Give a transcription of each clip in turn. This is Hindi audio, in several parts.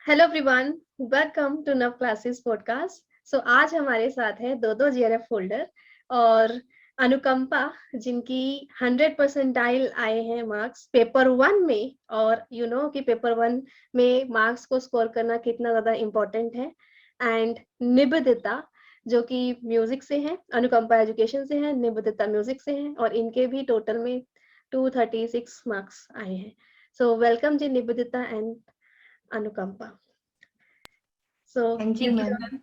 हेलो एवरीवन, वेलकम टू नव क्लासेस पॉडकास्ट। सो आज हमारे साथ है दो जीआरएफ होल्डर और अनुकंपा, जिनकी 100 परसेंटाइल आए हैं मार्क्स पेपर 1 में। और कि पेपर 1 में मार्क्स को स्कोर करना कितना ज्यादा इम्पोर्टेंट है। एंड निबेदिता, जो कि म्यूजिक से है, अनुकंपा एजुकेशन से है, निबेदिता म्यूजिक से है, और इनके भी टोटल में 236 मार्क्स आए हैं। So welcome ji Nibedita and Anukampa. So thank you ma'am.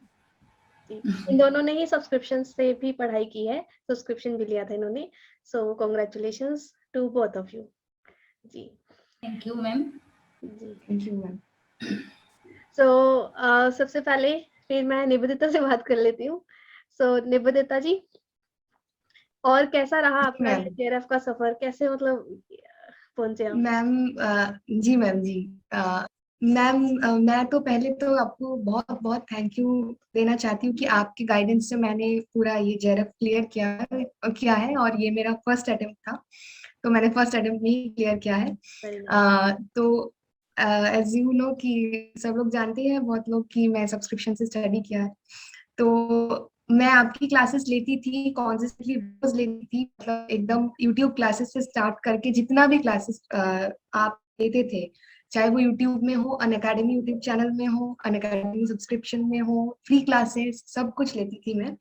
इन दोनों ने ही सब्सक्रिप्शन से भी पढ़ाई की है, सब्सक्रिप्शन भी लिया था इन्होंने। So congratulations to both of you जी। Thank you ma'am. जी थैंक यू मैम। सो सबसे पहले फिर मैं निवेदिता से बात कर लेती हूँ। सो निवेदिता जी, और कैसा रहा आपका मैम। ये जेआरएफ का सफर? कैसे मतलब पहुंचे आप? मैम जी मैम जी। मैम मैं तो पहले तो आपको बहुत बहुत थैंक यू देना चाहती हूँ कि आपकी गाइडेंस से मैंने पूरा ये जेआरएफ क्लियर किया है और ये मेरा फर्स्ट अटेम्प्ट था, तो मैंने फर्स्ट अटेम्प्ट में ही क्लियर किया है। Very nice. तो एज यू नो कि सब लोग जानते हैं, बहुत लोग, कि मैं सब्सक्रिप्शन से स्टडी किया है। तो मैं आपकी क्लासेस लेती थी, कॉन्सिस्टेंटली रोज लेती थी, मतलब एकदम यूट्यूब क्लासेस से स्टार्ट करके जितना भी क्लासेस आप लेते थे, चाहे वो यूट्यूब में हो, अनअकैडमी यूट्यूब चैनल में हो, अनअकैडमी सब्सक्रिप्शन में हो, फ्री क्लासेस सब कुछ लेती थी मैं।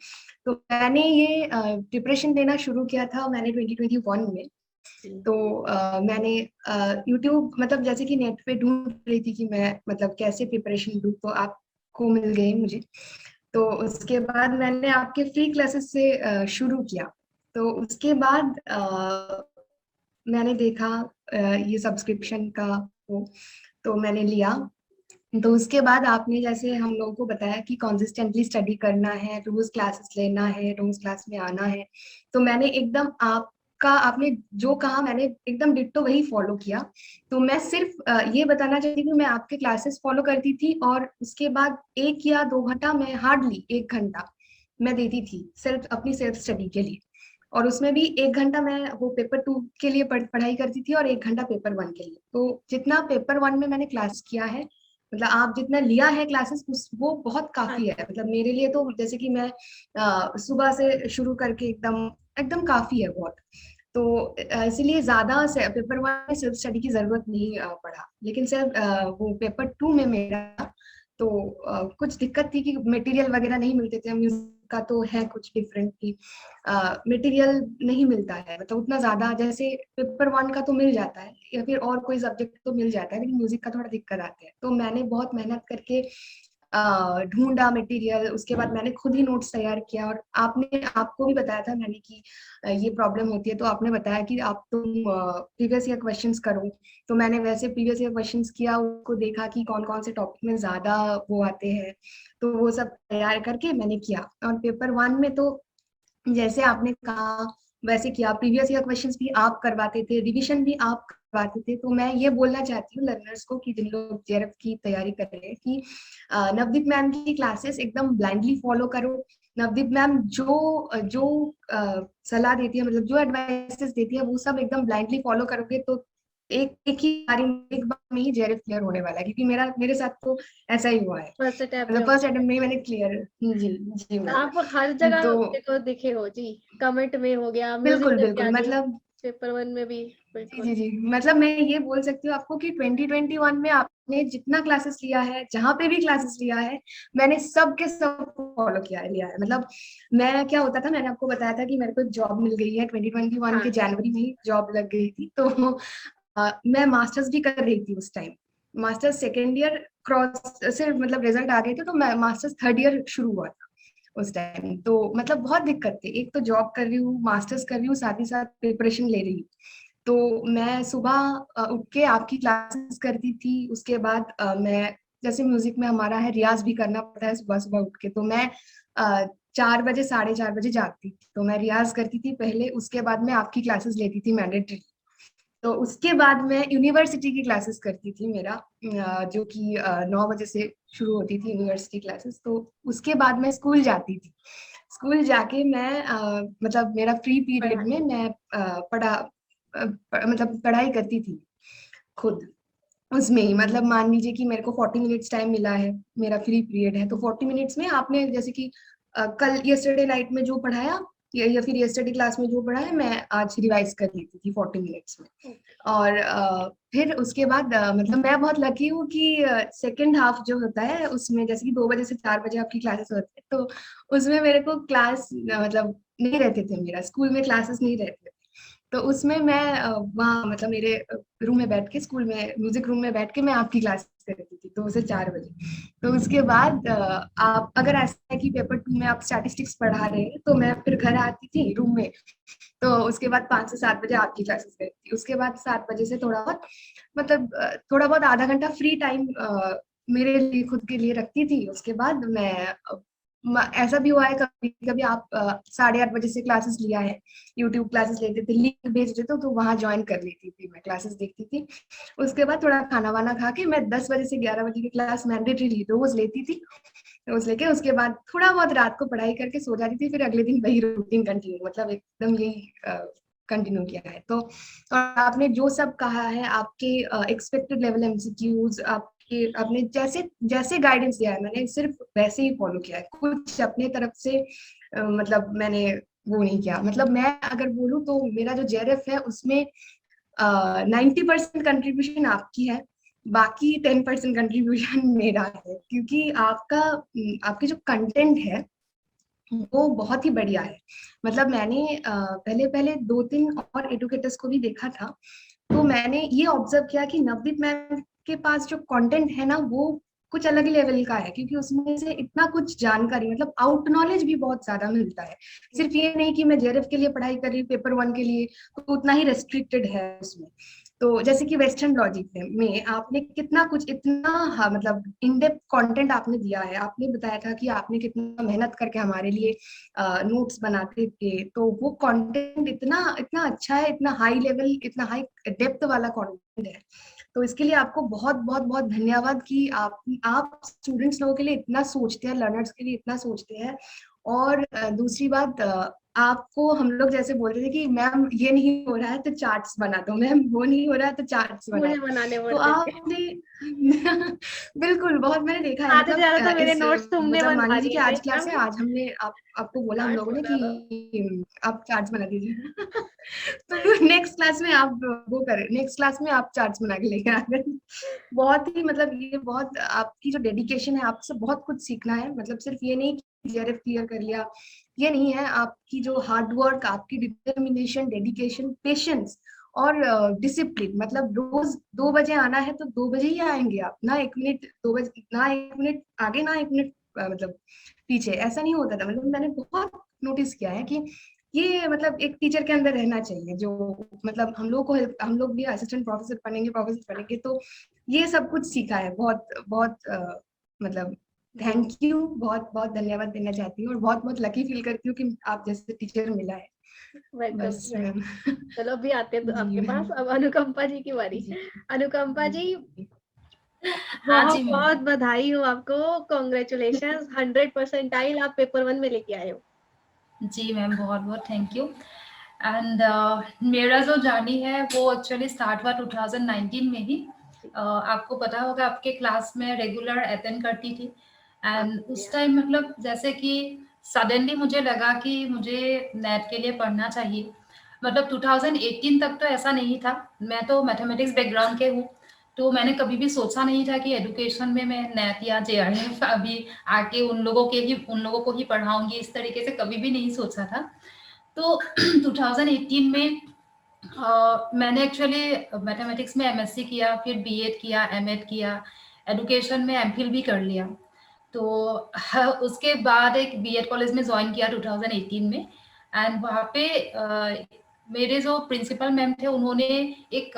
तो मैंने ये प्रिपरेशन लेना शुरू किया था मैंने 2021 में। तो मैंने यूट्यूब मतलब जैसे कि नेट पे ढूंढ रही थी कि मैं मतलब कैसे प्रिपरेशन लूँ, तो आपको मिल गई मुझे। तो उसके बाद मैंने आपके फ्री क्लासेस से शुरू किया। तो उसके बाद मैंने देखा ये सब्सक्रिप्शन का वो, तो मैंने लिया। तो उसके बाद आपने जैसे हम लोगों को बताया कि कंसिस्टेंटली स्टडी करना है, रोज क्लासेस लेना है, रोज क्लास में आना है। तो मैंने एकदम आपने जो कहा मैंने एकदम डिट्टो वही फॉलो किया। तो मैं सिर्फ ये बताना चाहती हूँ कि मैं आपके क्लासेस फॉलो करती थी और उसके बाद 1 या 2 घंटा, मैं हार्डली 1 घंटा मैं देती थी सिर्फ अपनी सेल्फ स्टडी के लिए। और उसमें भी 1 घंटा मैं वो पेपर 2 के लिए पढ़ाई करती थी और 1 घंटा पेपर 1 के लिए। तो जितना पेपर 1 में मैंने क्लास किया है, मतलब आप जितना लिया है क्लासेस, उस वो बहुत काफी है, अच्छा। मतलब मेरे लिए तो जैसे कि मैं सुबह से शुरू करके एकदम एकदम काफी है बहुत। तो इसीलिए ज्यादा से पेपर 1 में सेल्फ स्टडी की जरूरत नहीं पड़ा, लेकिन सिर्फ वो पेपर 2 में मेरा तो कुछ दिक्कत थी कि मटेरियल वगैरह नहीं मिलते थे। म्यूजिक का तो है कुछ डिफरेंट की मटेरियल नहीं मिलता है, मतलब उतना ज्यादा जैसे पेपर 1 का तो मिल जाता है या फिर और कोई सब्जेक्ट तो मिल जाता है, लेकिन म्यूजिक का थोड़ा दिक्कत आती है। तो मैंने बहुत मेहनत करके ढूंढा मटेरियल, उसके बाद मैंने खुद ही नोट्स तैयार किया। और आपको भी बताया था मैंने कि ये प्रॉब्लम होती है, तो आपने बताया कि आप तुम प्रीवियस ईयर क्वेश्चंस करो। तो मैंने वैसे प्रीवियस ईयर क्वेश्चंस किया, उसको देखा कि कौन कौन से टॉपिक में ज्यादा वो आते हैं, तो वो सब तैयार करके मैंने किया। और पेपर 1 में तो जैसे आपने कहा वैसे किया, प्रीवियस ईयर क्वेश्चंस भी आप करवाते थे, रिवीजन भी आप करवाते थे। तो मैं ये बोलना चाहती हूँ लर्नर्स को कि जिन लोग जेआरएफ की तैयारी कर रहे हैं कि नवदीप मैम की क्लासेस एकदम ब्लाइंडली फॉलो करो। नवदीप मैम जो जो सलाह देती है, मतलब जो एडवाइसेस देती है, वो सब एकदम ब्लाइंडली फॉलो करोगे तो एक बार में ही जेआरएफ क्लियर होने वाला है, क्योंकि मेरे साथ तो ऐसा ही हुआ है। फर्स्ट अटेम्प्ट मतलब में फर्स्ट अटेम्प्ट में ही मैंने क्लियर। जी जी आप मैम। हर जगह तो देखो दिखे हो जी। कमेंट में हो गया, म्यूजिक बिल्कुल में भी बिल्कुल, आ गए हो, मतलब पेपर 1 में भी। जी बिल्कुल। जी जी, मतलब मैं ये बोल सकती हूँ आपको कि 2021 में आपने जितना क्लासेस लिया है, जहाँ पे भी क्लासेस लिया है, मैंने सब के सब फॉलो लिया है। मतलब मैं क्या होता था, मैंने आपको बताया था कि मेरे को एक जॉब मिल गई है 2021 के हाँ। जनवरी में ही जॉब लग गई थी। तो मैं मास्टर्स भी कर रही थी उस time. Masters second year cross से मतलब रिजल्ट आ गए थे, तो मैं मास्टर्स थर्ड ईयर शुरू हुआ था उस टाइम। तो मतलब बहुत दिक्कत थी, एक तो जॉब कर रही हूँ, मास्टर्स कर रही हूँ, साथ ही साथ प्रिपरेशन ले रही हूँ। तो मैं सुबह उठ के आपकी क्लासेस करती थी। उसके बाद मैं जैसे म्यूजिक में हमारा है, रियाज भी करना पड़ता है सुबह सुबह उठ के, तो मैं 4 बजे 4:30 बजे जागती थी। तो मैं रियाज करती थी पहले, उसके बाद मैं आपकी क्लासेस लेती थी मैंडेटरी। तो उसके बाद मैं यूनिवर्सिटी की क्लासेस करती थी मेरा, जो कि 9 बजे से शुरू होती थी यूनिवर्सिटी क्लासेस। तो उसके बाद मैं स्कूल जाती थी। स्कूल जाके मैं मतलब मेरा फ्री पीरियड पढ़ाई। में मैं मतलब पढ़ाई करती थी खुद। उसमें ही मतलब मान लीजिए कि मेरे को 40 मिनट्स टाइम मिला है, मेरा फ्री पीरियड है, तो 40 मिनट्स में आपने जैसे कि कल यस्टरडे नाइट में जो पढ़ाया या फिर यस्टरडे क्लास में जो पढ़ा है मैं आज रिवाइज कर लेती थी 40 मिनट्स में। और फिर उसके बाद मतलब मैं बहुत लकी हूँ कि सेकंड हाफ जो होता है उसमें जैसे कि 2 बजे से 4 बजे आपकी क्लासेस होती है, तो उसमें मेरे को क्लास मतलब नहीं रहते थे, मेरा स्कूल में क्लासेस नहीं रहते थे। तो उसमें मैं वहाँ मतलब मेरे रूम में बैठ के, स्कूल में म्यूजिक रूम में बैठ के मैं आपकी क्लास करती थी 2 से 4 बजे। तो उसके बाद आप अगर ऐसा है कि पेपर 2 में आप स्टैटिस्टिक्स पढ़ा रहे हैं तो मैं फिर घर आती थी रूम में, तो उसके बाद 5 से 7 बजे आपकी क्लासेस करती थी। उसके बाद 7 बजे से थोड़ा बहुत मतलब थोड़ा बहुत आधा घंटा फ्री टाइम मेरे लिए खुद के लिए रखती थी। उसके बाद मैं ऐसा भी हुआ है कभी कभी आप 8:30 बजे से क्लासेस लिया है, यूट्यूब क्लासेस लेते थे, लिंक भेज देते तो वहां ज्वाइन कर लेती थी, मैं क्लासेस देखती थी। उसके बाद थोड़ा खाना वाना खा के मैं 10 बजे से 11 बजे की क्लास मैंडेटरी रोज लेती थी, रोज लेके उसके बाद थोड़ा बहुत रात को पढ़ाई करके सो जाती थी, फिर अगले दिन वही रूटीन कंटिन्यू, मतलब एकदम यही कंटिन्यू किया है। तो और आपने जो सब कहा है, आपके एक्सपेक्टेड लेवल एमसीक्यूज, आपके आपने जैसे जैसे गाइडेंस दिया है मैंने सिर्फ वैसे ही फॉलो किया है, कुछ अपने तरफ से मतलब मैंने वो नहीं किया। मतलब मैं अगर बोलूँ तो मेरा जो जेआरएफ है उसमें 90% कंट्रीब्यूशन आपकी है, बाकी 10% कंट्रीब्यूशन मेरा है, क्योंकि आपके जो कंटेंट है वो बहुत ही बढ़िया है। मतलब मैंने पहले पहले 2-3 और एडुकेटर्स को भी देखा था, तो मैंने ये ऑब्जर्व किया कि नवदीप मैम के पास जो कंटेंट है ना वो कुछ अलग ही लेवल का है, क्योंकि उसमें से इतना कुछ जानकारी मतलब आउट नॉलेज भी बहुत ज्यादा मिलता है। सिर्फ ये नहीं कि मैं जेआरएफ के लिए पढ़ाई कर रही हूँ पेपर 1 के लिए, तो उतना ही रेस्ट्रिक्टेड है उसमें। तो जैसे कि वेस्टर्न लॉजिक में आपने कितना कुछ इतना, हाँ, मतलब इन डेप्थ कंटेंट आपने दिया है, आपने बताया था कि आपने कितना मेहनत करके हमारे लिए नोट्स बनाते थे, तो वो कंटेंट इतना इतना अच्छा है, इतना हाई लेवल, इतना हाई डेप्थ वाला कंटेंट है। तो इसके लिए आपको बहुत बहुत बहुत धन्यवाद कि आप स्टूडेंट्स लोगों के लिए इतना सोचते हैं, लर्नर्स के लिए इतना सोचते हैं। और दूसरी बात, आपको हम लोग जैसे बोलते थे कि मैम ये नहीं हो रहा है तो चार्ट्स बना दो, मैम वो नहीं हो रहा है तो चार्ट्स बना मुझे दो। बनाने तो पड़ते थे। आपने बिल्कुल बहुत मैंने देखा है, आधे से मतलब ज्यादा तो मेरे इस नोट्स तुमने मतलब मान बनवा लीजिए कि दिए थे, आज क्लास मैम है, आज हमने आपको बोला हम चार्ट्स लोगों ने बना दो। कि आप चार्ट्स बना दीजिए। तो नेक्स्ट क्लास में आप वो करें, नेक्स्ट क्लास में आप चार्ट्स बना के लेकर आ गए। बहुत ही मतलब ये बहुत आपकी जो डेडिकेशन है, आपसे बहुत कुछ सीखना है। मतलब सिर्फ ये नहीं कि जेआरएफ क्लियर कर लिया, ये नहीं है, आपकी जो हार्ड वर्क, आपकी डिटर्मिनेशन, डेडिकेशन, पेशेंस और डिसिप्लिन। मतलब रोज 2 बजे आना है तो 2 बजे ही आएंगे आप, ना 1 मिनट 2 बजे, ना 1 मिनट आगे, ना 1 मिनट मतलब पीछे, ऐसा नहीं होता था। मतलब मैंने बहुत नोटिस किया है कि ये मतलब एक टीचर के अंदर रहना चाहिए, जो मतलब हम लोग को हम लोग भी असिस्टेंट प्रोफेसर बनेंगे तो ये सब कुछ सीखा है। बहुत बहुत मतलब थैंक यू, बहुत बहुत धन्यवाद देना चाहती हूँ, और बहुत बहुत लकी फील करती हूँ कि आप जैसे टीचर मिला है। वेलकम बस मैम। मैम। चलो अभी आते हैं तो जी आपके मैम। पास, अब अनुकंपा जी की बारी। जी अनुकंपा जी, जी हाँ बहुत जी मैम। बहुत बधाई हो आपको, कॉन्ग्रेचुलेशन, 100% आप पेपर 1 में लेके आए हो। जी मैम, बहुत बहुत थैंक यू। एंड मेरा जो जर्नी है वो एक्चुअली स्टार्ट हुआ 2019 में ही। आपको पता होगा, आपके क्लास में रेगुलर अटेंड करती थी। एंड उस टाइम मतलब जैसे कि सडनली मुझे लगा कि मुझे नेट के लिए पढ़ना चाहिए। मतलब 2018 तक तो ऐसा नहीं था। मैं तो मैथमेटिक्स बैकग्राउंड के हूँ, तो मैंने कभी भी सोचा नहीं था कि एजुकेशन में मैं नेट या जेआरएफ अभी आके उन लोगों को ही पढ़ाऊंगी, इस तरीके से कभी भी नहीं सोचा था। तो 2018 में मैंने एक्चुअली मैथमेटिक्स में एमएससी किया, फिर बीएड किया, एमएड किया, एडुकेशन में एमफिल भी कर लिया। तो उसके बाद एक बीएड कॉलेज में ज्वाइन किया 2018 में। एंड वहाँ पे मेरे जो प्रिंसिपल मैम थे उन्होंने एक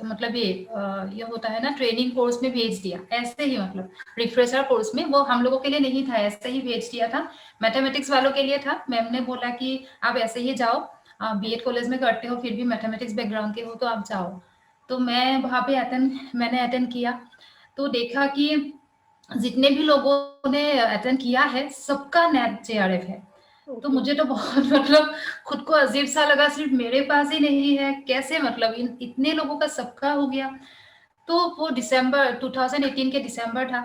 मतलब ये होता है ना, ट्रेनिंग कोर्स में भेज दिया ऐसे ही, मतलब रिफ्रेशर कोर्स में। वो हम लोगों के लिए नहीं था, ऐसे ही भेज दिया था, मैथमेटिक्स वालों के लिए था। मैम ने बोला कि आप ऐसे ही जाओ, बीएड कॉलेज में करते हो, फिर भी मैथमेटिक्स बैकग्राउंड के हो तो आप जाओ। तो मैं वहाँ पे मैंने अटेंड किया, तो देखा कि जितने भी लोगों ने अटेंड किया है सबका नेट जेआरएफ है। तो मुझे तो बहुत मतलब खुद को अजीब सा लगा, सिर्फ मेरे पास ही नहीं है, कैसे मतलब इतने लोगों का सबका हो गया। तो वो दिसंबर 2018 के दिसंबर था।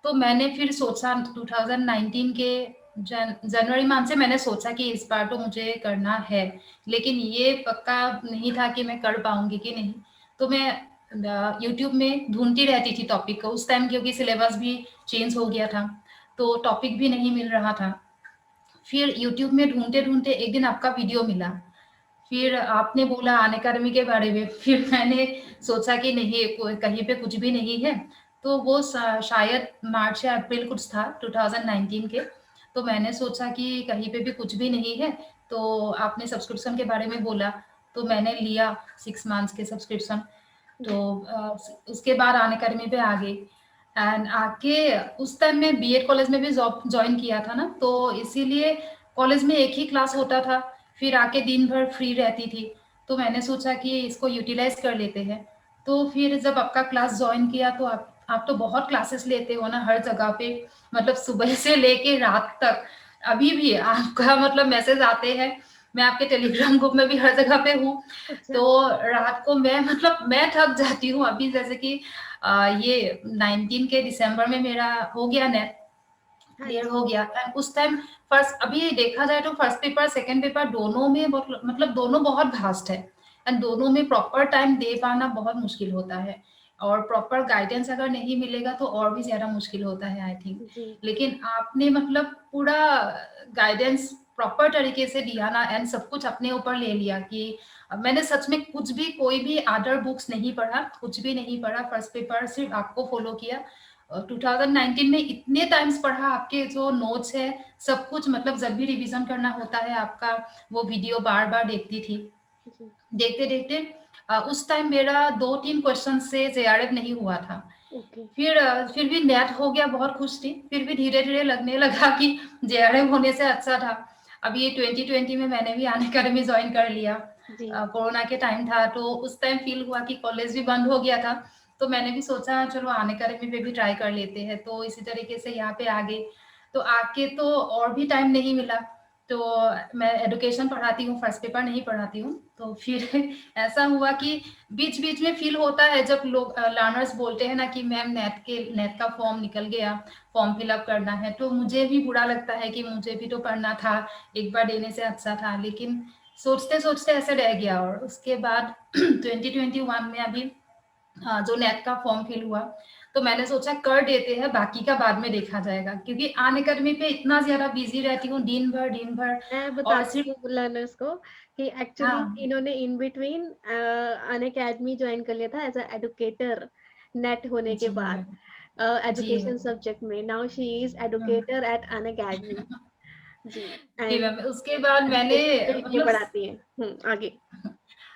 तो मैंने फिर सोचा 2019 के जनवरी मंथ से मैंने सोचा कि इस बार तो मुझे करना है, लेकिन ये पक्का नहीं था कि मैं कर पाऊंगी कि नहीं। तो मैं यूट्यूब में ढूंढती रहती थी टॉपिक को उस टाइम, क्योंकि सिलेबस भी चेंज हो गया था तो टॉपिक भी नहीं मिल रहा था। फिर यूट्यूब में ढूंढते ढूंढते एक दिन आपका वीडियो मिला, फिर आपने बोला अनअकैडमी के बारे में। फिर मैंने सोचा कि नहीं, कहीं पे कुछ भी नहीं है। तो वो शायद मार्च या अप्रैल कुछ था 2019 के। तो मैंने सोचा कि कहीं पे भी कुछ भी नहीं है। तो आपने सब्सक्रिप्शन के बारे में बोला, तो मैंने लिया 6 मंथ्स के सब्सक्रिप्शन। तो उसके बाद अनअकैडमी पे आ गई। एंड आके उस टाइम में बीएड कॉलेज में भी जॉब ज्वाइन किया था ना, तो इसीलिए कॉलेज में एक ही क्लास होता था, फिर आके दिन भर फ्री रहती थी। तो मैंने सोचा कि इसको यूटिलाइज कर लेते हैं। तो फिर जब आपका क्लास ज्वाइन किया तो आप तो बहुत क्लासेस लेते हो ना हर जगह पे, मतलब सुबह से लेके रात तक। अभी भी आपका मतलब मैसेज आते हैं, मैं आपके टेलीग्राम ग्रुप में भी हर जगह पे हूँ। अच्छा। तो रात को मैं थक जाती हूँ। अभी जैसे कि ये 19 के दिसंबर में मेरा हो गया नेट हाँ क्लियर जी। हो गया। एंड उस टाइम फर्स्ट, अभी देखा जाए तो फर्स्ट पेपर सेकंड पेपर दोनों में मतलब दोनों बहुत भास्ट है। एंड दोनों में प्रॉपर टाइम दे पाना बहुत मुश्किल होता है, और प्रॉपर गाइडेंस अगर नहीं मिलेगा तो और भी ज्यादा मुश्किल होता है आई थिंक। जी। लेकिन आपने मतलब पूरा गाइडेंस प्रॉपर तरीके से दिया ना, एंड सब कुछ अपने ऊपर ले लिया कि मैंने सच में कुछ भी कोई भी अदर बुक्स नहीं पढ़ा, कुछ भी नहीं पढ़ा। फर्स्ट पेपर सिर्फ आपको फॉलो किया। 2019 में इतने टाइम्स पढ़ा, आपके जो नोट्स है सब कुछ, मतलब जब भी रिवीजन करना होता है आपका वो वीडियो बार बार देखती थी। जी। देखते देखते उस टाइम मेरा 2-3 क्वेश्चन से जेआरएफ नहीं हुआ था। ओके। फिर भी नेट हो गया, बहुत खुश थी। फिर भी धीरे धीरे लगने लगा कि जेआरएफ होने से अच्छा था। अभी ये 2020 में मैंने भी अनअकैडमी ज्वाइन कर लिया। जी। कोरोना के टाइम था तो उस टाइम फील हुआ कि कॉलेज भी बंद हो गया था। तो मैंने भी सोचा चलो अनअकैडमी पे भी ट्राई कर लेते हैं, तो इसी तरीके से यहाँ पे आ गए। तो आके तो और भी टाइम नहीं मिला। तो मैं एडुकेशन पढ़ाती हूँ, फर्स्ट पेपर नहीं पढ़ाती हूँ। तो फिर ऐसा हुआ कि बीच बीच में फील होता है जब लोग लर्नर्स बोलते हैं ना कि मैम नेट का फॉर्म निकल गया, फॉर्म फिलअप करना है। तो मुझे भी बुरा लगता है कि मुझे भी तो पढ़ना था, एक बार देने से अच्छा था। लेकिन सोचते सोचते ऐसे रह गया। और उसके बाद 2021 में अभी जो नेट का फॉर्म फिल हुआ, तो मैंने सोचा कर देते हैं, बाकी का बाद में देखा जाएगा। क्योंकि अनअकैडमी पे इतना ज्यादा बिजी रहती हूँ दिन भर। मैं और बताती सिर्फ हूँ लर्नर्स को कि एक्चुअली हाँ इन्होंने इन बिटवीन अनअकैडमी ज्वाइन कर लिया था एज अ एडुकेटर नेट होने के जी बाद मैम, जी एजुकेशन मैम। सब्जेक्ट में। Now she is hmm, educator at Unacademy. जी। जी एंड मैम, उसके बाद मैंने एजुकेशन के लिए मतलब पढ़ाती हैं। आगे।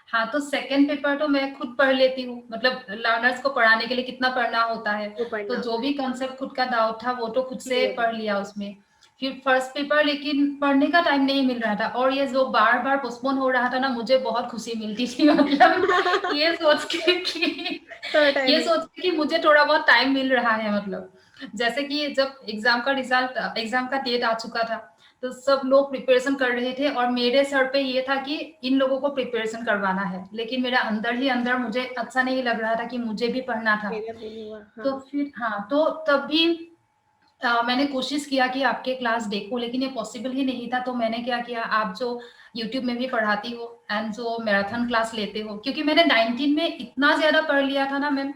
हाँ, तो सेकंड पेपर तो मैं खुद पढ़ लेती हूँ। मतलब लर्नर्स को पढ़ाने के लिए कितना पढ़ना होता है, वो तो पढ़ना जो भी कंसेप्ट खुद का डाउट था वो तो खुद से क्लियर। पढ़ लिया उसमें। फिर फर्स्ट पेपर लेकिन पढ़ने का टाइम नहीं मिल रहा था, और ये जो बार बार पोस्टपोन हो रहा था ना, मुझे बहुत खुशी मिलती थी। मतलब ये सोच के कि थोड़ा टाइम ये है। सोच के कि मुझे थोड़ा बहुत टाइम मिल रहा है। मतलब जैसे कि जब एग्जाम का डेट आ चुका था, तो सब लोग प्रिपरेशन कर रहे थे, और मेरे सर पे ये था कि इन लोगों को प्रिपरेशन करवाना है। लेकिन मेरा अंदर ही अंदर मुझे अच्छा नहीं लग रहा था कि मुझे भी पढ़ना था। मेरा भी नहीं हुआ। तो हाँ। फिर हाँ, तो तब भी मैंने कोशिश किया कि आपके क्लास देखो, लेकिन ये पॉसिबल ही नहीं था। तो मैंने क्या किया, आप जो यूट्यूब में भी पढ़ाती हो एंड जो मैराथन क्लास लेते हो, क्योंकि मैंने 19 में इतना ज्यादा पढ़ लिया था ना मैम,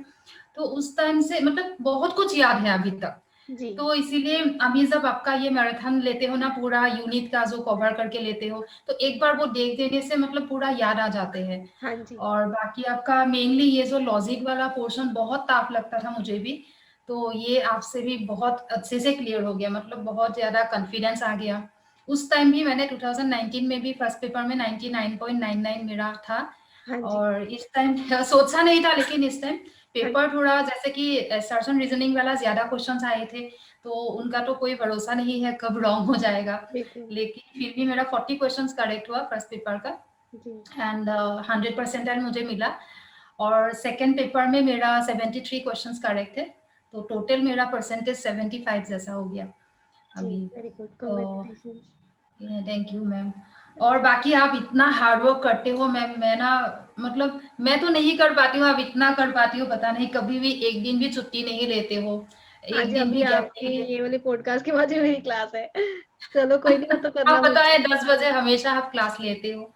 तो उस टाइम से मतलब बहुत कुछ याद है अभी तक। जी। तो इसीलिए अभी जब आपका ये मैराथन लेते हो ना, पूरा यूनिट का जो कवर करके लेते हो, तो एक बार वो देख देने से मतलब पूरा याद आ जाते हैं। हाँ जी। और बाकी आपका मेनली ये जो लॉजिक वाला पोर्शन बहुत टफ लगता था मुझे भी, तो ये आपसे भी बहुत अच्छे से क्लियर हो गया। मतलब बहुत ज्यादा कॉन्फिडेंस आ गया। उस टाइम भी मैंने 2019 में भी फर्स्ट पेपर में 99.99 मेरा था। हाँ जी। और इस टाइम सोचा नहीं था, लेकिन इस टाइम हाँ पेपर थोड़ा जैसे कि सर्चन रीजनिंग वाला ज्यादा क्वेश्चंस आए थे, तो उनका तो कोई भरोसा नहीं है कब रॉन्ग हो जाएगा। बिल्कुल। लेकिन फिर भी मेरा 40 क्वेश्चंस करेक्ट हुआ फर्स्ट पेपर का, जी। एंड 100% मुझे मिला। और सेकंड पेपर में मेरा 73 क्वेश्चंस करेक्ट थे, तो टोटल मेरा परसेंटेज 75 जैसा हो गया जी। अभी। Very good. तो कांग्रेचुलेशंस। Thank you ma'am. और बाकी आप इतना हार्ड वर्क करते हो मैम, मैं ना मतलब मैं तो नहीं कर पाती हूँ, आप इतना कर पाती हो, पता नहीं, कभी भी एक दिन भी छुट्टी नहीं लेते हो, हाँ एक जी, दिन अभी भी गैप आपकी नहीं लेते। ये वाली पॉडकास्ट के बाद ही मेरी क्लास है। चलो कोई नहीं, वो तो करना आप बताए पड़ता 10 बजे हमेशा आप क्लास लेते हो,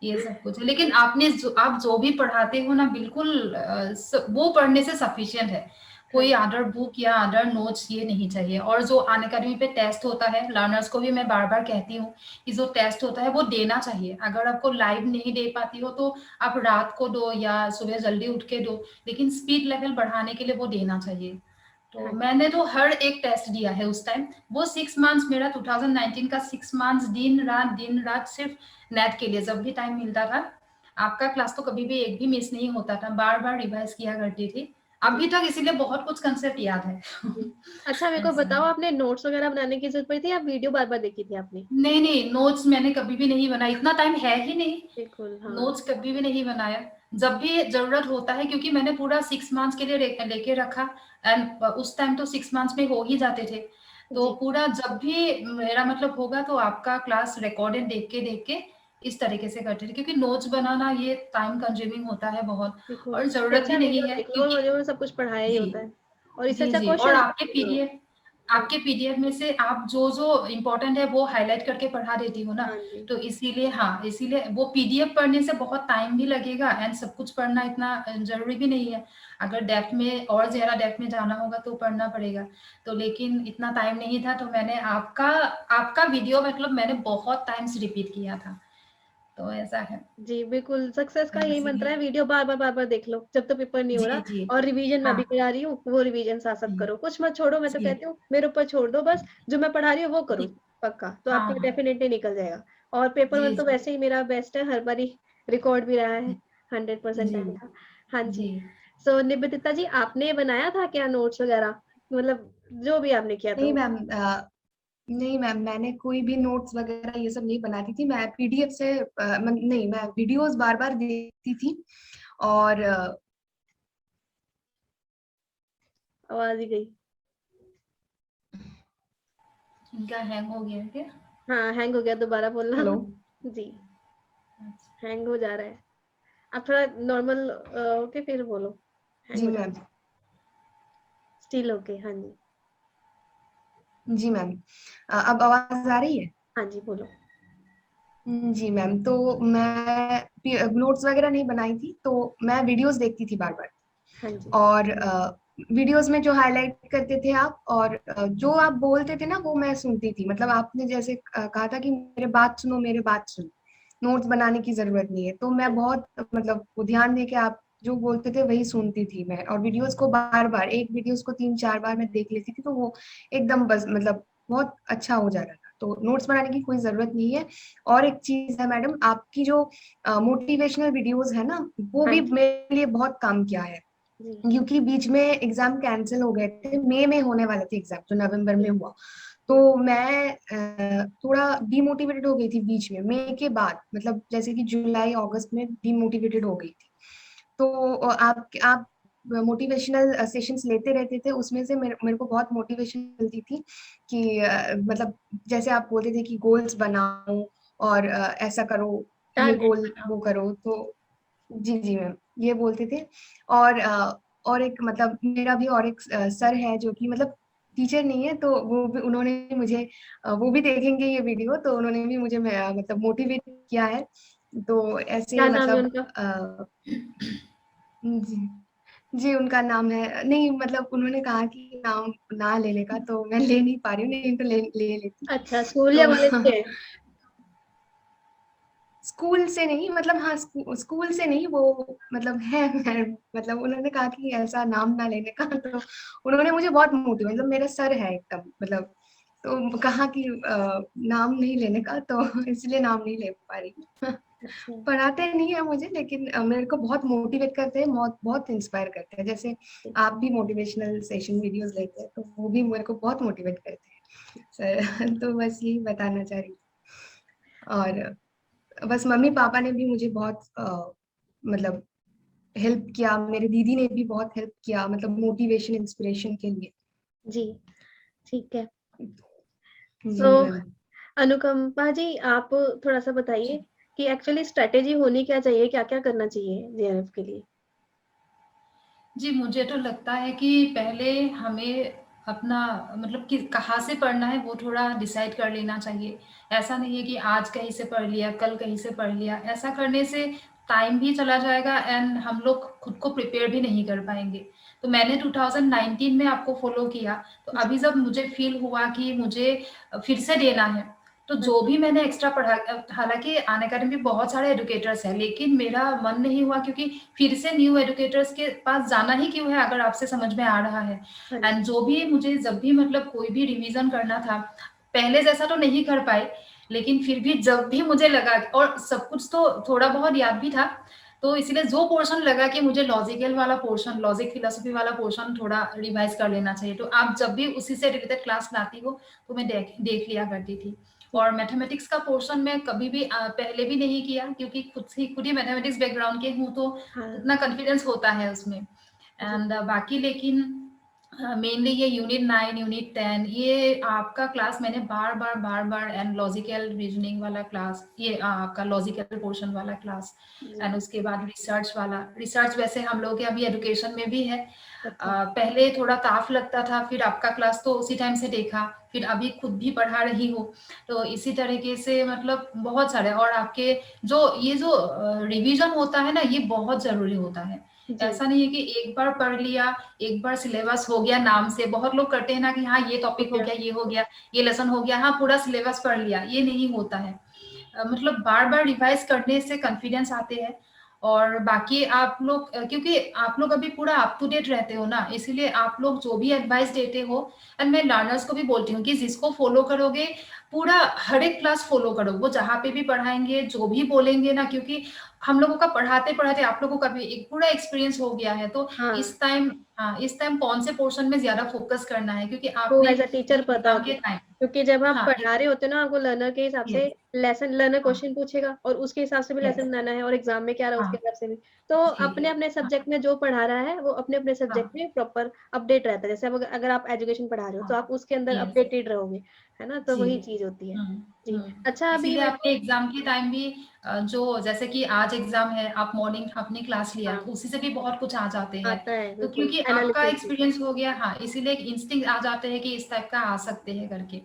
ये सब कुछ है। लेकिन आप जो भी पढ़ाते हो ना, बिल्कुल वो पढ़ने से सफिशिएंट है। है। हाँ कोई जी, अदर बुक या अदर नोट्स ये नहीं चाहिए। और जो अन अकेडमी पे टेस्ट होता है, लर्नर्स को भी मैं बार बार कहती हूँ कि जो टेस्ट होता है वो देना चाहिए। अगर आपको लाइव नहीं दे पाती हो तो आप रात को दो या सुबह जल्दी उठ के दो, लेकिन स्पीड लेवल बढ़ाने के लिए वो देना चाहिए। तो हाँ जी, मैंने तो हर एक टेस्ट दिया है उस टाइम। वो 6 मंथ्स मेरा 2019 का 6 मंथ्स दिन रात सिर्फ नेट के लिए, जब भी टाइम मिलता था। आपका क्लास तो कभी भी एक भी मिस नहीं होता था, बार बार रिवाइज किया करती थी जी, अभी तक, इसीलिए बहुत कुछ कंसेप्ट याद है। जी। अच्छा, मेरे को ऐसा बताओ, है। आपने नोट्स वगैरह बनाने की जरूरत पड़ी थी या वीडियो बार बार देखी थी आपने? नहीं नहीं, नोट्स मैंने कभी भी नहीं बनाया, इतना टाइम है ही नहीं। बिल्कुल, हाँ। नोट्स कभी भी नहीं बनाया। जब भी जरूरत होता है, क्योंकि मैंने पूरा 6 मंथ्स के लिए लेके रखा। एंड उस टाइम तो 6 मंथ्स में हो ही जाते थे। तो जी, पूरा जब भी मेरा मतलब होगा तो आपका क्लास रिकॉर्डेड देख के इस तरीके से करते थे, क्योंकि नोट्स बनाना ये टाइम कंज्यूमिंग होता है बहुत। बिल्कुल। और इससे जरूरत भी अच्छा नहीं वीडियो है, देख लो, और क्योंकि वीडियो में सब कुछ पढ़ाया ही जी होता है। और इससे जी अच्छा जी। और क्वेश्चन देख लो। हाँ, आपके पीडीएफ में से आप जो जो इम्पोर्टेंट है वो हाईलाइट करके पढ़ा देती हो ना। हाँ जी, तो इसीलिए, हाँ, इसीलिए वो पीडीएफ पढ़ने से बहुत टाइम भी लगेगा, एंड सब कुछ पढ़ना इतना जरूरी भी नहीं है। अगर डेप्थ में और ज्यादा डेप्थ में जाना होगा तो पढ़ना पड़ेगा। तो लेकिन इतना टाइम नहीं था, तो मैंने आपका आपका वीडियो मतलब मैंने बहुत टाइम्स रिपीट किया था। तो ऐसा है। जी, बिल्कुल। सक्सेस का यही मंत्र है, इसीलिए वीडियो बार-बार देख लो, जब तक पेपर नहीं हो जी रहा। जी। और रिवीजन मैं हाँ भी करा रही हूँ, वो रिवीजन साथ-साथ जी करो। कुछ मत छोड़ो, मैं तो जी कहती हूँ मेरे ऊपर छोड़ दो बस, जो मैं पढ़ा रही हूँ वो करो जी। पक्का, तो हाँ आपका हाँ। डेफिनिटली निकल जाएगा। और पेपर जी 1 तो जी वैसे ही मेरा बेस्ट है, हर बारी रिकॉर्ड भी रहा है, जी 100% जी टाइम का। हाँ जी। जी। सो निवेदिता जी, आपने बनाया था क्या नोट्स वगैरह? मतलब जो भी आपने किया नहीं तो? मैम, नहीं मैम, मैंने कोई भी नोट्स वगैरह ये सब नहीं बनाती थी। मैं पीडीएफ से नहीं, मैं वीडियोस बार बार देखती थी। और आवाज़ ही गई। इनका हैंग हो गया है क्या? हाँ, हैंग हो गया, दोबारा बोलना। हेलो। जी, अच्छा। हैंग हो जा रहा है। आप थोड़ा नॉर्मल होके फिर बोलो। हैंग जी हो जा मैम। रहा है। स्टिल ओके, हाँ जी। जी मैम। अब आवाज आ रही है? हाँ जी, बोलो। जी मैम, तो मैं नोट्स वगैरह नहीं बनाई थी, तो मैं वीडियोस देखती थी बार बार। हाँ जी, और वीडियोस में जो हाईलाइट करते थे आप, और जो आप बोलते थे ना वो मैं सुनती थी। मतलब आपने जैसे कहा था कि मेरे बात सुनो, मेरे बात सुनो, नोट्स बनाने की जरूरत नहीं है, तो हाँ मैं जी, बहुत मतलब वो ध्यान दे के आप जो बोलते थे वही सुनती थी मैं। और वीडियोस को बार बार, एक वीडियोस को 3-4 बार मैं देख लेती थी, तो वो एकदम बस मतलब बहुत अच्छा हो जा रहा था। तो नोट्स बनाने की कोई जरूरत नहीं है। और एक चीज है मैडम, आपकी जो मोटिवेशनल वीडियोस है ना, वो हाँ भी जी, मेरे लिए बहुत काम किया है। जी, क्योंकि बीच में एग्जाम कैंसिल हो गए थे, मई में होने वाले थे एग्जाम, जो नवंबर में जी, हुआ। जी, तो मैं थोड़ा डीमोटिवेटेड हो गई थी बीच में, मई के बाद, मतलब जैसे कि जुलाई अगस्त में डीमोटिवेटेड हो गई थी। तो आप मोटिवेशनल सेशंस लेते रहते थे, उसमें से मेरे को बहुत मोटिवेशन मिलती थी कि मतलब जैसे आप बोलते थे कि गोल्स बनाओ और ऐसा करो, ये टारगेट गोल बनाओ। वो करो। तो जी जी मैम, ये बोलते थे। और और एक मतलब मेरा भी और एक सर है जो कि मतलब टीचर नहीं है, तो वो भी उन्होंने मुझे वो भी देखेंगे ये वीडियो, तो उन्होंने भी मुझे मतलब मोटिवेट किया है। तो ऐसे क्या नाम है मतलब उनका? जी जी, उनका नाम है, नहीं मतलब उन्होंने कहा कि नाम ना लेने का, तो मैं ले नहीं पा रही हूँ, नहीं तो ले लेती। अच्छा, स्कूल या तो कॉलेज के हैं? स्कूल से नहीं, मतलब हाँ, स्कूल से नहीं, वो मतलब है मतलब उन्होंने कहा कि ऐसा नाम ना लेने का, तो उन्होंने मुझे बहुत मोटिवेट, मतलब मेरा सर है एकदम मतलब। तो कहा कि नाम नहीं लेने का, तो इसलिए नाम नहीं ले पा रही हूँ। अच्छा, पढ़ाते नहीं है मुझे, लेकिन मेरे को बहुत मोटिवेट करते हैं, बहुत बहुत इंस्पायर करते हैं। जैसे आप भी मोटिवेशनल सेशन वीडियोस लेते हैं, तो वो भी मेरे को बहुत मोटिवेट करते हैं सर। तो बस यही बताना चाह रही थी। और बस मम्मी पापा ने भी मुझे बहुत मतलब हेल्प किया, मेरे दीदी ने भी बहुत हेल्प किया, मतलब मोटिवेशन इंस्पिरेशन के लिए। जी, ठीक है। जी सो मैम। अनुकंपा जी, आप थोड़ा सा बताइए कि एक्चुअली स्ट्रेटेजी होनी क्या चाहिए, क्या क्या करना चाहिए जेआरएफ के लिए? जी, मुझे तो लगता है कि पहले हमें अपना मतलब कि कहाँ से पढ़ना है वो थोड़ा डिसाइड कर लेना चाहिए। ऐसा नहीं है कि आज कहीं से पढ़ लिया, कल कहीं से पढ़ लिया। ऐसा करने से टाइम भी चला जाएगा एंड हम लोग खुद को प्रिपेयर भी नहीं कर पाएँगे। तो मैंने 2019 में आपको फ़ॉलो किया, तो जी। अभी जब मुझे फ़ील हुआ कि मुझे फिर से देना है, तो हाँ जो भी मैंने एक्स्ट्रा पढ़ा हालाँकि अनअकैडमी में बहुत सारे एजुकेटर्स हैं, लेकिन मेरा मन नहीं हुआ क्योंकि फिर से न्यू एजुकेटर्स के पास जाना ही क्यों है अगर आपसे समझ में आ रहा है। हाँ एंड जी। जो भी मुझे जब भी मतलब कोई भी रिवीजन करना था, पहले जैसा तो नहीं कर पाई, लेकिन फिर भी जब भी मुझे लगा और सब कुछ तो थोड़ा बहुत याद भी था, तो इसलिए जो पोर्शन लगा कि मुझे लॉजिकल वाला पोर्शन, लॉजिक फिलोसफी वाला पोर्शन थोड़ा रिवाइज कर लेना चाहिए, तो आप जब भी उसी से रिलेटेड क्लास लाती हो तो मैं देख देख लिया करती थी। और मैथमेटिक्स का पोर्शन मैं कभी भी पहले भी नहीं किया क्योंकि खुद ही मैथमेटिक्स बैकग्राउंड के हूँ, तो हाँ उतना कॉन्फिडेंस होता है उसमें। जी। एंड बाकी लेकिन मेनली ये यूनिट 9 यूनिट 10 ये आपका क्लास मैंने बार बार एंड लॉजिकल रीजनिंग वाला क्लास, ये आपका लॉजिकल पोर्शन वाला क्लास, जी। एंड उसके बाद रिसर्च वाला। रिसर्च वैसे हम लोग के अभी एजुकेशन में भी है। अच्छा। पहले थोड़ा टाफ लगता था, फिर आपका क्लास तो उसी टाइम से देखा, फिर अभी खुद भी पढ़ा रही हूँ, तो इसी तरीके से मतलब बहुत सारे। और आपके जो ये जो रिवीजन होता है ना, ये बहुत जरूरी होता है। जी। ऐसा नहीं है कि एक बार पढ़ लिया, एक बार सिलेबस हो गया नाम से। बहुत लोग करते हैं ना कि हाँ ये हो टॉपिक हो गया। गया, ये हो गया, ये लेसन हो गया, हाँ पूरा सिलेबस पढ़ लिया, ये नहीं होता है। मतलब बार बार रिवाइज करने से कॉन्फिडेंस आते हैं। और बाकी आप लोग क्योंकि आप लोग अभी पूरा अप टू डेट रहते हो ना, इसीलिए आप लोग जो भी एडवाइस देते हो, एंड मैं लर्नर्स को भी बोलती हूँ कि जिसको फॉलो करोगे, पूरा हर एक क्लास फॉलो करो, वो जहाँ पे भी पढ़ाएंगे जो भी बोलेंगे ना, क्योंकि हम लोगों का पढ़ाते पढ़ाते आप लोगों का भी एक पूरा एक्सपीरियंस हो गया है, तो हाँ, इस टाइम, हाँ इस टाइम कौन से पोर्शन में ज्यादा फोकस करना है, क्योंकि वो आपने एज अ टीचर जब पता एग्जाम होता के है, टाइम, क्योंकि जब आप हाँ पढ़ा रहे होते हो ना, आपको लर्नर के हिसाब से यस, लर्नर हाँ क्वेश्चन पूछेगा और उसके हिसाब से भी यस, लेसन बनाना है, और एग्जाम में क्या रहा है उसके हाँ हिसाब से भी। तो जी, अपने अपने हाँ सब्जेक्ट में जो पढ़ा रहा है वो अपने अपने सब्जेक्ट हाँ में प्रॉपर अपडेट रहता है। जैसे अब अगर आप एजुकेशन पढ़ा रहे हो तो हाँ आप उसके अंदर यस, अपडेटेड रहोगे, है ना? तो जी, वही चीज होती है। हुँ, जी। हुँ। अच्छा, अभी इसीलिए मेरे आपने को एग्ज़ाम के टाइम भी जो जैसे कि आज एग्ज़ाम है, आप मॉर्निंग अपनी क्लास लिया, हाँ, तो उसी से भी बहुत कुछ आ जाते हैं। आता है तो बिल्कुल क्योंकि आपका एनालिसिस भी। एक्सपीरियंस हो गया, हाँ, इसीलिए एक इंस्टिंक्ट आ जाते हैं कि इस टाइप का आ सकते हैं करके।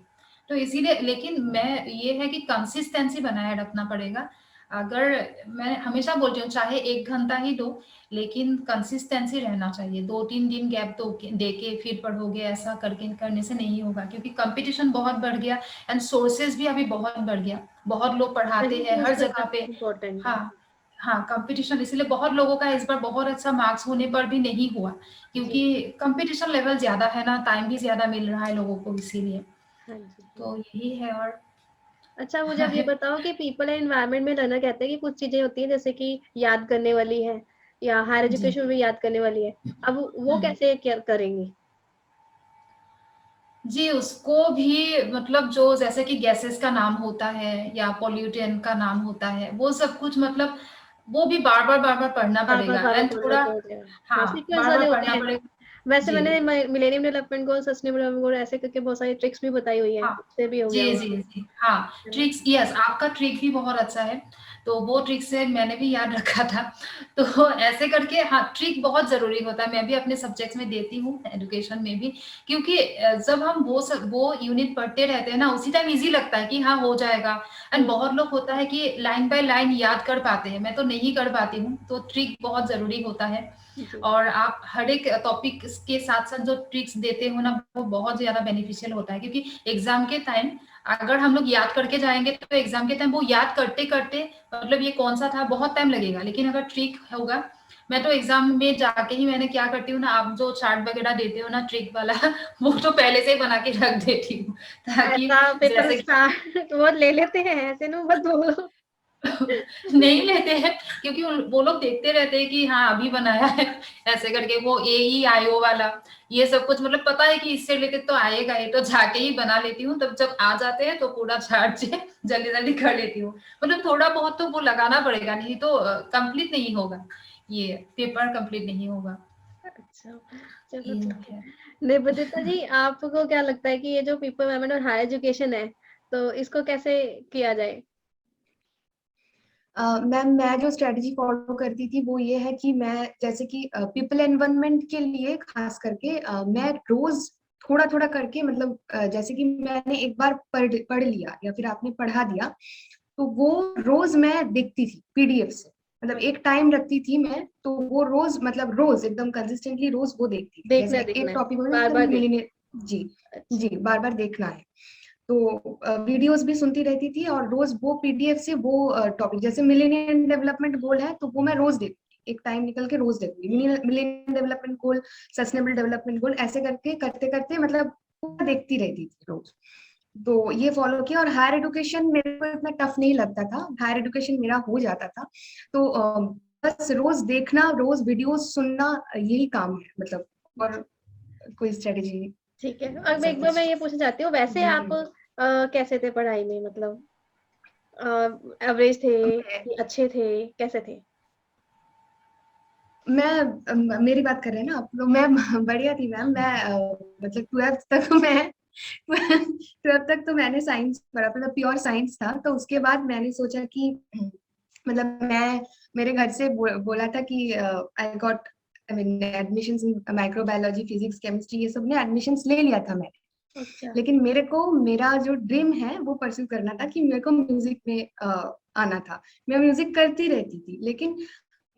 तो इसीलिए लेकिन मैं ये है कि कंसिस्टेंसी बनाए रखना पड़ेगा। अगर मैं हमेशा बोलती हूँ चाहे 1 घंटा ही दो, लेकिन कंसिस्टेंसी रहना चाहिए। 2-3 दिन गैप दो के देके फिर पढ़ोगे, ऐसा करके करने से नहीं होगा, क्योंकि कॉम्पिटिशन बहुत बढ़ गया एंड सोर्सेज भी अभी बहुत बढ़ गया। बहुत लोग पढ़ाते वही हैं चीज हर तो जगह पे। काफी इम्पोर्टेंट है। हाँ, हाँ, कॉम्पिटिशन इसीलिए बहुत लोगों का इस बार बहुत अच्छा मार्क्स होने पर भी नहीं हुआ, जी। क्योंकि कॉम्पिटिशन लेवल ज़्यादा है ना, टाइम भी ज़्यादा मिल रहा है लोगों को इसीलिए। हाँ जी। तो यही है और अच्छा, मुझे अब ये बताओ कि पीपल एंड एनवायरनमेंट में लर्नर कहते हैं कि कुछ चीजें होती हैं जैसे कि याद करने वाली है, या हायर जी। एजुकेशन में भी याद करने वाली है। अब वो हुँ। कैसे क्या करेंगे? जी, उसको भी मतलब जो जैसे कि गैसेस का नाम होता है या पॉल्यूटेंट का नाम होता है, वो सब कुछ मतलब वो भी बार-बार पढ़ना बार बार पढ़ेगा बार बार एंड पढ़ना थोड़ा, तो हो जाएगा। हाँ, हाँ, सीक्वेंस वाले बार-बार होते पढ़ना हैं। पड़ेगा। वैसे जी। मैंने millennium development goal, sustainable development goal ऐसे करके बहुत सारी ट्रिक्स भी बताई हुई है, हाँ, उससे भी हो गया जी, होगा। जी, जी, हाँ, है ना? ट्रिक्स यस, आपका ट्रिक भी बहुत अच्छा है, तो वो ट्रिक से मैंने भी याद रखा था। तो ऐसे करके हाँ, ट्रिक बहुत ज़रूरी होता है, मैं भी अपने सब्जेक्ट्स में देती हूँ, एजुकेशन में भी, क्योंकि जब हम वो यूनिट पढ़ते रहते हैं ना, उसी टाइम ईज़ी लगता है कि हाँ, हो जाएगा। एंड हम्म। बहुत लोग होता है कि लाइन बाय लाइन याद कर पाते हैं, मैं तो नहीं कर पाती हूँ, तो ट्रिक बहुत ज़रूरी होता है। जी। और आप हर एक टॉपिक के साथ-साथ जो ट्रिक्स देते हो ना, वो बहुत ज़्यादा बेनिफिशियल होता है, क्योंकि एग्ज़ाम के टाइम अगर हम लोग याद करके जाएँगे, तो एग्ज़ाम के टाइम वो याद करते-करते मतलब ये कौन-सा था, बहुत टाइम लगेगा। लेकिन अगर ट्रिक होगा, मैं तो एग्ज़ाम में जाके ही मैंने क्या करती हूँ ना, आप जो चार्ट वगैरह देते हो ना ट्रिक वाला, वो तो पहले से ही बना के रख देती हूँ, ताकि ऐसा पेपर जैसे स्टार्ट वो ले लेते हैं, ऐसे ना मत बोलो। नहीं लेते हैं, क्योंकि वो लोग देखते रहते हैं कि हाँ अभी बनाया है, ऐसे करके वो ए ई आई ओ वाला, ये सब कुछ मतलब पता है कि इससे रिलेटेड तो आएगा ही, तो जाके ही बना लेती हूँ। तब जब आ जाते हैं तो पूरा चार्ट से जल्दी जल्दी कर लेती हूँ। मतलब थोड़ा बहुत तो वो लगाना पड़ेगा, नहीं तो कंप्लीट नहीं होगा, ये पेपर कंप्लीट नहीं होगा। अच्छा, चलो ये ठीक है। है। निवेदिता जी, आपको क्या लगता है कि ये जो पीपल मैनेजमेंट और हायर एजुकेशन है, तो इसको कैसे किया जाए? मैम मैं जो स्ट्रेटजी फॉलो करती थी वो ये है कि मैं जैसे कि पीपल एनवायरनमेंट के लिए खास करके मैं रोज थोड़ा थोड़ा करके मतलब जैसे कि मैंने एक बार पढ़ लिया या फिर आपने पढ़ा दिया, तो वो रोज मैं देखती थी पीडीएफ से, मतलब एक टाइम रखती थी मैं, तो वो रोज मतलब रोज एकदम कंसिस्टेंटली रोज वो देखती थी। देखना जैसे देखना एक है, टॉपिक हो बार एकदम बार देखना। मिलीनियर, जी अच्छा। जी बार बार देखना है। तो वीडियोस भी सुनती रहती थी और रोज वो पीडीएफ से वो टॉपिक, जैसे मिलेनियम डेवलपमेंट गोल है तो वो मैं रोज देखती, एक टाइम निकल के रोज देखती, millennium development goal, sustainable development goal, ऐसे करके करते करते मतलब पूरा देखती रहती थी रोज। तो ये फॉलो किया और हायर एजुकेशन मेरे को इतना टफ नहीं लगता था, हायर एजुकेशन मेरा हो जाता था। तो बस रोज देखना, रोज वीडियोस सुनना, यही काम है मतलब, और कोई स्ट्रेटेजी ठीक है, अब ऐसा एक बार मैं कुछ ये पूछना चाहती हूँ, वैसे आप नहीं कैसे थे पढ़ाई में, मतलब एवरेज थे है। कि अच्छे थे, कैसे थे? मेरी बात कर रहे हैं ना आप लोग, मैं बढ़िया थी मैम। मैं मतलब ट्वेल्थ तक मैं ट्वेल्थ तक तो मैंने साइंस पढ़ा, मतलब प्योर साइंस था। तो उसके बाद मैंने सोचा कि मतलब मैं, मेरे घर से बोला था कि I got, I mean admissions in microbiology, physics, chemistry, ये सब ने एडमिशंस ले लिया था मैंने। अच्छा। लेकिन मेरे को मेरा जो ड्रीम है वो परस्यू करना था कि मेरे को म्यूजिक में आना था। मैं म्यूजिक करती रहती थी, लेकिन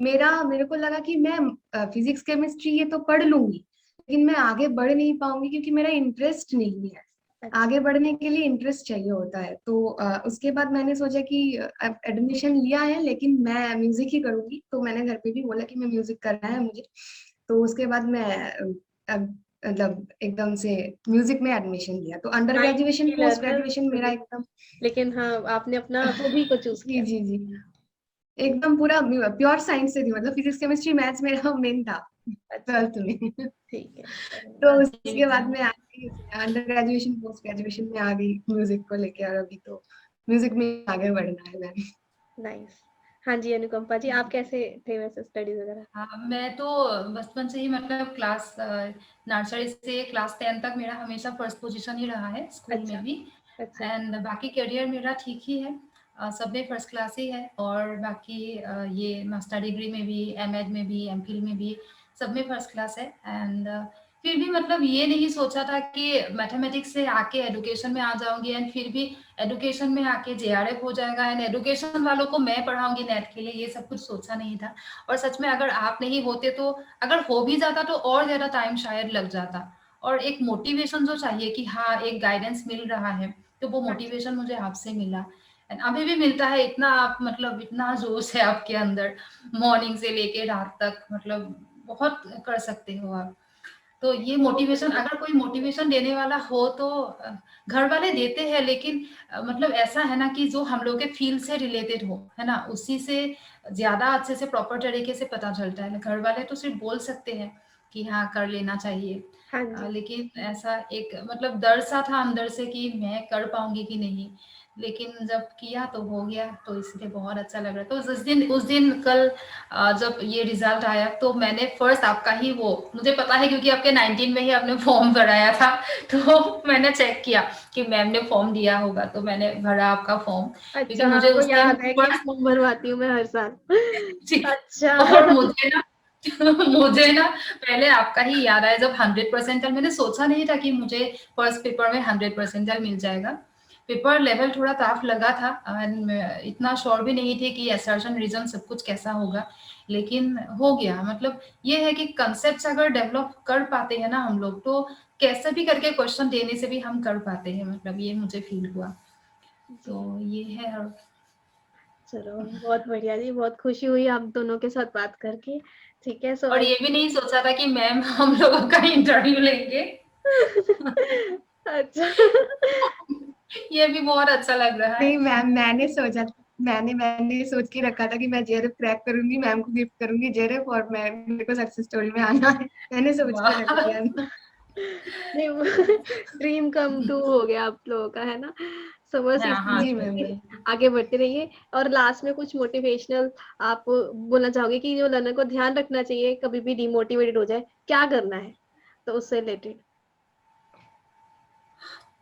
मेरे को लगा कि मैं फिजिक्स केमिस्ट्री ये तो पढ़ लूंगी, लेकिन मैं आगे बढ़ नहीं पाऊंगी क्योंकि मेरा इंटरेस्ट नहीं है। अच्छा। आगे बढ़ने के लिए इंटरेस्ट चाहिए होता है। तो उसके बाद मैंने सोचा कि एडमिशन लिया है लेकिन मैं म्यूजिक ही करूंगी। तो मैंने घर पे भी बोला कि मैं म्यूजिक करना है मुझे। तो उसके बाद मैं मतलब एकदम से म्यूजिक में एडमिशन लिया। तो अंडर साइंस ग्रेजुएशन, की पोस्ट लर्नर, ग्रेजुएशन मेरा एकदम लेकिन हाँ आपने अपना हॉबी को चूज जी किया। जी जी एकदम पूरा प्योर साइंस से थी, मतलब फिजिक्स केमिस्ट्री मैथ्स मेरा मेन था अच्छा। ट्वेल्थ में। ठीक है। तो जी उसके बाद मैम। में आ गई अंडर ग्रेजुएशन, पोस्ट ग्रेजुएशन में आ गई म्यूजिक को लेके, और अभी तो म्यूजिक में आगे बढ़ना है मैंने। नाइस। हाँ जी अनुकंपा जी, आप कैसे थे वैसे स्टडीज वगैरह? हाँ, मैं तो बचपन से ही मतलब क्लास नर्सरी से क्लास 10 तक मेरा हमेशा फर्स्ट पोजीशन ही रहा है स्कूल अच्छा। में भी। अच्छा। एंड बाकी करियर मेरा ठीक ही है, सब में फर्स्ट क्लास ही है। और बाकी ये मास्टर डिग्री में भी, एमएड में भी, एमफिल में भी, सब में फर्स्ट क्लास है। एंड फिर भी मतलब ये नहीं सोचा था कि मैथमेटिक्स से आके एडुकेशन में आ जाऊंगी, एंड फिर भी एडुकेशन में आके जेआरएफ हो जाएगा, एंड एडुकेशन वालों को मैं पढ़ाऊंगी नेट के लिए, ये सब कुछ सोचा नहीं था। और सच में अगर आप नहीं होते तो, अगर हो भी जाता तो और ज्यादा टाइम शायद लग जाता। और एक मोटिवेशन जो चाहिए कि हाँ एक गाइडेंस मिल रहा है, तो वो हाँ जी। मोटिवेशन मुझे आपसे मिला। एंड अभी भी मिलता है। इतना आप मतलब इतना जोश है आपके अंदर, मॉर्निंग से लेके रात तक, मतलब बहुत कर सकते हो आप। तो ये बहुत मोटिवेशन, बढ़िया। अगर कोई मोटिवेशन देने वाला हो तो घर वाले देते हैं, लेकिन मतलब ऐसा है ना कि जो हम लोग के फील्ड से रिलेटेड हो, है ना, उसी से ज्यादा अच्छे से प्रॉपर तरीके से पता चलता है। घर वाले तो सिर्फ बोल सकते हैं कि हाँ कर लेना चाहिए, हाँ जी। लेकिन ऐसा एक मतलब डर सा था अंदर से कि मैं कर पाऊंगी कि नहीं। लेकिन जब किया तो हो गया, तो इसलिए बहुत अच्छा लग रहा है। तो उस दिन कल जब ये रिजल्ट आया तो मैंने फर्स्ट आपका ही, वो मुझे पता है क्योंकि आपके 19 में ही आपने फॉर्म भराया था, तो मैंने चेक किया कि मैम ने फॉर्म दिया होगा, तो मैंने भरा आपका फॉर्म, क्योंकि अच्छा, मुझे आपको उस टाइम याद है कि फर्स्ट फॉर्म भरवाती हूँ मैं हर साल। जी। अच्छा। और मुझे ना मुझे ना पहले आपका ही याद आया, जब 100% मैंने सोचा नहीं था कि मुझे फर्स्ट पेपर में 100% मिल जाएगा। पेपर लेवल थोड़ा टफ लगा था, एंड इतना श्योर भी नहीं थे कि असर्शन रीजन सब कुछ कैसा होगा, लेकिन हो गया। मतलब ये है कि कंसेप्ट अगर डेवलप कर पाते हैं ना हम लोग, तो कैसे भी करके क्वेश्चन देने से भी हम कर पाते हैं, मतलब ये मुझे फील हुआ। जी। तो ये है। और चलो बहुत बढ़िया जी, बहुत खुशी हुई आप दोनों के साथ बात करके। ठीक है, सो आई। ये भी नहीं सोचा था कि मैम हम लोगों का इंटरव्यू लेंगे। अच्छा। ये भी बहुत अच्छा लग रहा है। नहीं मैम, मैंने सोचा, मैंने सोच के रखा था कि मैं जेआरएफ क्रैक करूंगी, मैम को गिफ्ट करूंगी जेआरएफ, और मैं, मेरे को सक्सेस स्टोरी में आना है। मैंने सोच के रख वाह। दिया था। नहीं, वो ड्रीम कम ट्रू हो गया आप लोगों का, है ना? सो बस हाँ हाँ जी जी। मैम। आगे बढ़ते रहिए। और लास्ट में कुछ मोटिवेशनल आप बोलना चाहोगे कि जो लर्नर को ध्यान रखना चाहिए कभी भी डिमोटिवेटेड हो जाए, क्या करना है, तो उससे रिलेटेड।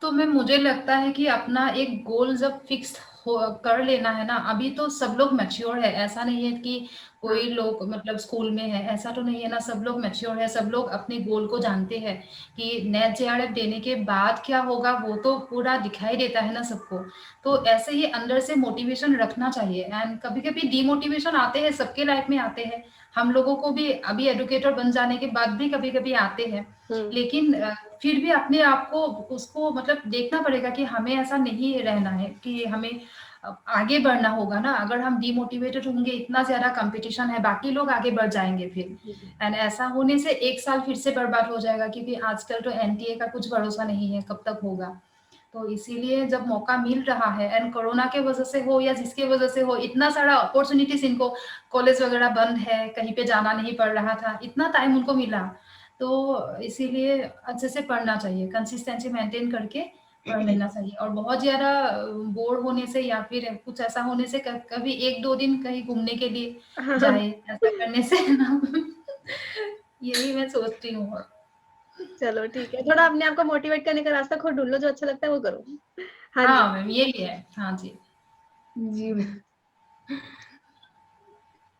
तो मैम मुझे लगता है कि अपना एक गोल जब फिक्स कर लेना है ना, अभी तो सब लोग मैच्योर है, ऐसा नहीं है कि कोई हाँ लोग मतलब स्कूल में है, ऐसा तो नहीं है ना, सब लोग मैच्योर है, सब लोग अपने गोल को जानते हैं कि नेट जेआरएफ देने के बाद क्या होगा वो तो पूरा दिखाई देता है ना सबको। तो ऐसे ही अंदर से मोटिवेशन रखना चाहिए, एंड कभी कभी डीमोटिवेशन आते हैं, सबके लाइफ में आते हैं, हम लोगों को भी अभी एडुकेटर बन जाने के बाद भी कभी कभी आते हैं। लेकिन फिर भी अपने आप को उसको मतलब देखना पड़ेगा कि हमें ऐसा नहीं रहना है, कि हमें आगे बढ़ना होगा ना। अगर हम डिमोटिवेटेड होंगे, इतना ज्यादा कंपटीशन है, बाकी लोग आगे बढ़ जाएंगे फिर, एंड ऐसा होने से एक साल फिर से बर्बाद हो जाएगा, क्योंकि आजकल तो एनटीए का कुछ भरोसा नहीं है कब तक होगा। तो इसीलिए जब मौका मिल रहा है, एंड कोरोना के वजह से हो या जिसके वजह से हो, इतना सारा अपॉर्चुनिटीज इनको, कॉलेज वगैरह बंद है, कहीं पे जाना नहीं पड़ रहा था, इतना टाइम उनको मिला, तो इसीलिए अच्छे से पढ़ना चाहिए, कंसिस्टेंसी मेंटेन करके पढ़ लेना चाहिए। और बहुत ज्यादा बोर होने से या फिर कुछ ऐसा होने से कभी एक दो दिन कहीं घूमने के लिए हाँ जाए, ऐसा करने से ना यही मैं सोचती हूँ। चलो ठीक है, थोड़ा अपने आप को मोटिवेट करने का रास्ता खुद ढूंढ लो, जो अच्छा लगता है वो करो। हाँ जी हाँ मैम यही है। हाँ जी। जी मैम।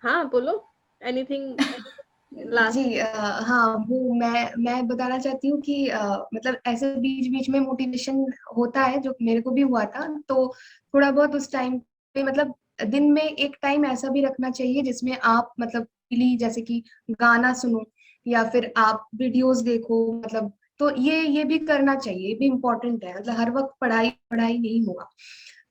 हाँ बोलो, एनीथिंग लास्ट। जी हाँ, वो मैं बताना चाहती हूँ कि मतलब ऐसे बीच बीच में मोटिवेशन होता है, जो मेरे को भी हुआ था। तो थोड़ा बहुत उस टाइम पे मतलब दिन में एक टाइम ऐसा भी रखना चाहिए जिसमें आप मतलब जैसे कि गाना सुनो या फिर आप वीडियोस देखो, मतलब तो ये भी करना चाहिए, ये भी इम्पोर्टेंट है। मतलब हर वक्त पढ़ाई पढ़ाई नहीं होगा,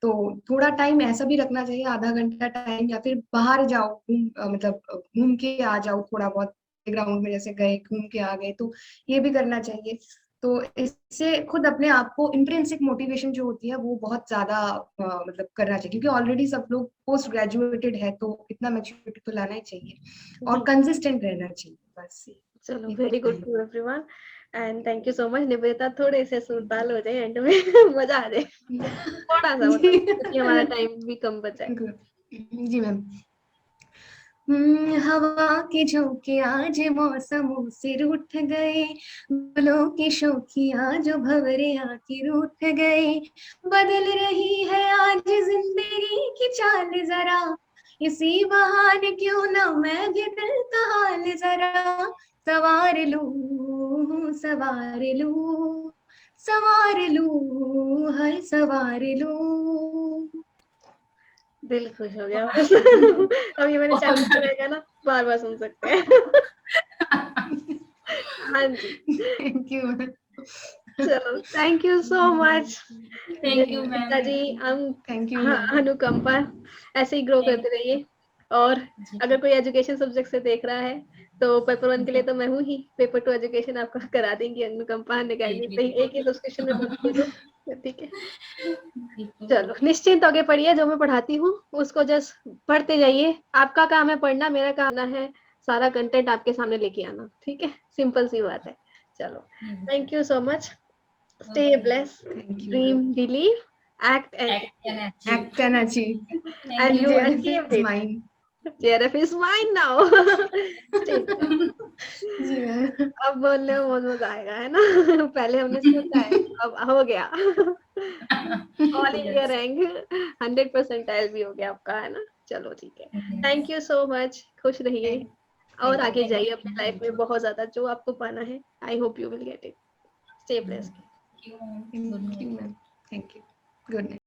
तो थोड़ा टाइम ऐसा भी रखना चाहिए, आधा घंटा टाइम, या फिर बाहर जाओ, मतलब घूम के आ जाओ थोड़ा बहुत, ग्राउंड में जैसे गए घूम के आ गए, तो ये भी करना चाहिए। तो इससे खुद अपने आप को इंट्रिंसिक मोटिवेशन जो होती है वो बहुत ज्यादा मतलब करना चाहिए, क्योंकि ऑलरेडी सब लोग पोस्ट ग्रेजुएटेड है, तो इतना मैच्योरिटी तो लाना ही चाहिए और कंसिस्टेंट रहना चाहिए, बस। चलो ये वेरी गुड है। To everyone, and thank you so much. Nivedita थोड़े से सुरताल हो जाए एंड में मजा आ जाए थोड़ा सा, मतलब क्योंकि हमारा जी टाइम भी कम बचा है। जी मैम। हवा के झोंके आज मौसमों से रूठ गए, गुलों की शोखियां जो भंवरे आके रूठ गए, बदल रही है आज जिंदगी की चाल जरा, इसी बहाने क्यों ना मैं भी दिल का हाल जरा सवार लूं, सवार लूं, सवार लूं, हर सवार लूं। दिल खुश हो गया बस अब ये मैंने बहुत चैनल पे बढ़िया। रहेगा ना, बार बार सुन सकते हैं हाँ जी, थैंक यू। चलो thank you so much thank you ma'am. Nivedita ji. हम थैंक यू हाँ, मैम। अनुकंपा, ऐसे ही ग्रो थैंक करते रहिए। और जी। अगर कोई एजुकेशन सब्जेक्ट से देख रहा है तो पेपर 1 के लिए तो मैं हूँ ही, पेपर 2 एजुकेशन आपको करा देंगी अनुकंपा अकेडमी जी पे ही, जी एक ही सब्सक्रिप्शन में बंद दे दो, ठीक है। बिल्कुल। चलो निश्चिंत होके पढ़िए, जो मैं पढ़ाती हूँ उसको जस्ट पढ़ते जाइए। आपका काम है पढ़ना, मेरा काम है सारा कंटेंट आपके सामने लेके आना, ठीक है, सिंपल सी बात है। चलो thank you so much, stay okay. Blessed, thank you ma'am. Dream believe act and act and achieve. Act and achieve. Thank and you you JRF achieved is it. mine। JRF is mine now stay blessed। Ji ma'am. अब बोलने में बहुत मजा आएगा है ना पहले हमने सोचा है, अब हो गया ऑल इंडिया यस। रैंक 100% भी हो गया आपका, है ना। चलो ठीक है, थैंक यू सो मच, खुश रहिए और थैंक यू आगे जाइए अपनी लाइफ थैंक में बहुत ज्यादा, जो आपको पाना है। I hope you will get it, stay blessed. You. Good thank you night. Ma'am. Thank you. Good night.